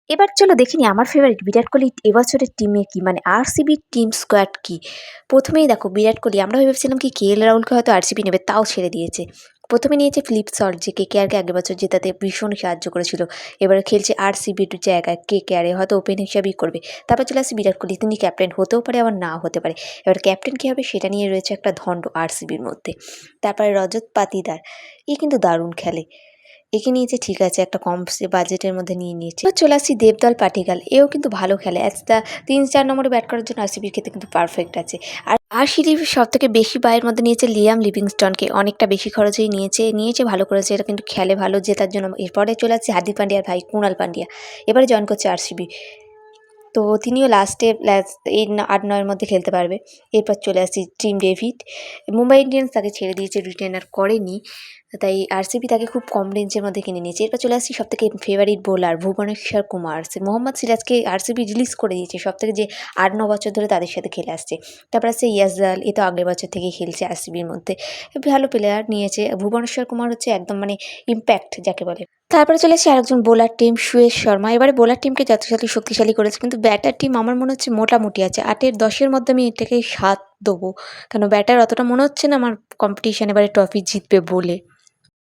এবার চলো দেখে নিই আমার ফেভারিট বিরাট কোহলি এবছরের টিমে কি মানে আরসিবির টিম স্কোয়াড কি। প্রথমেই দেখো বিরাট কোহলি আমরা ভেবেছিলাম কি কেএল রাহুলকে হয়তো আরসিবি নেবে, তাও ছেড়ে দিয়েছে। প্রথমে নিয়েছে ফিলিপ সল্ট, যে কেকেআরকে আগের বছর জেতাতে ভীষণ সাহায্য করেছিল। এবারে খেলছে আরসিবির জায়গায় কেকেআরে, হয়তো ওপেন হিসাবেই করবে। তারপর চলে আসছে বিরাট কোহলি, তিনি ক্যাপ্টেন হতেও পারে আবার নাও হতে পারে। এবার ক্যাপ্টেন কী হবে সেটা নিয়ে রয়েছে একটা ধন্ড আরসিবির মধ্যে। তারপরে রজত পাতিদার, এ কিন্তু দারুণ খেলে, একে নিয়েছে ঠিক আছে, একটা কম বাজেটের মধ্যে নিয়ে নিয়েছে। এবার চলে আসছি দেবদল পাটিগাল, এও কিন্তু ভালো খেলে, অ্যাজ দ্য 3-4 নম্বরে ব্যাট করার জন্য আরসিবির ক্ষেত্রে কিন্তু পারফেক্ট আছে। আর আরসিবি সব থেকে বেশি বায়ের মধ্যে নিয়েছে লিয়াম লিভিংস্টনকে, অনেকটা বেশি খরচেই নিয়েছে ভালো করেছে, এটা কিন্তু খেলে ভালো জেতার জন্য। এরপরে চলে আসছে হার্দিক পান্ডিয়ার ভাই কুণাল পান্ডিয়া, এবারে জয়েন করছে আরসিবি। তো তিনিও লাস্টে এই 8-9-এর মধ্যে খেলতে পারবে। এরপর চলে আসছি টিম ডেভিড, মুম্বাই ইন্ডিয়ান্স তাকে ছেড়ে দিয়েছে, রিটেনার করেনি, তাই আরসিবি তাকে খুব কম রেঞ্জের মধ্যে কিনে নিয়েছে। এরপর চলে আসছি সবথেকে ফেভারিট বোলার ভুবনেশ্বর কুমার, মোহাম্মদ সিরাজকে আরসিবি রিলিজ করে দিয়েছে, সবথেকে যে 8-9 বছর ধরে তাদের সাথে খেলে আসছে। তারপর আসছে ইয়াজদাল, এ তো আগের বছর থেকেই খেলছে আরসিবির মধ্যে, ভালো প্লেয়ার নিয়েছে। ভুবনেশ্বর কুমার হচ্ছে একদম মানে ইম্প্যাক্ট যাকে বলে। তারপরে চলে আসছে আরেকজন বোলার টিম সুয়েশ শর্মা, এবারে বোলার টিমকে যথাযথ শক্তিশালী করেছে, কিন্তু ব্যাটার টিম আমার মনে হচ্ছে মোটামুটি আছে, 8-10-এর মধ্যে আমি এটাকে 7 দেবো। কেন ব্যাটার অতটা মনে হচ্ছে না আমার কম্পিটিশন এবারে ট্রফি জিতবে বলে।